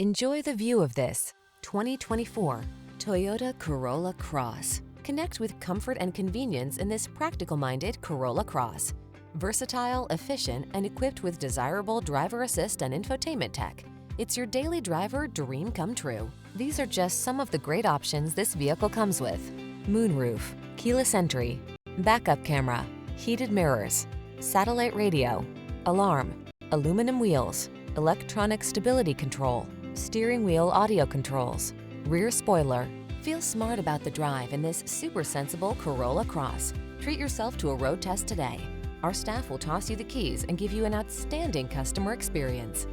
Enjoy the view of this 2024 Toyota Corolla Cross. Connect with comfort and convenience in this practical-minded Corolla Cross. Versatile, efficient, and equipped with desirable driver assist and infotainment tech. It's your daily driver dream come true. These are just some of the great options this vehicle comes with: moonroof, keyless entry, backup camera, heated mirrors, satellite radio, alarm, aluminum wheels, electronic stability control, steering wheel audio controls, rear spoiler. Feel smart about the drive in this super sensible Corolla Cross. Treat yourself to a road test today. Our staff will toss you the keys and give you an outstanding customer experience.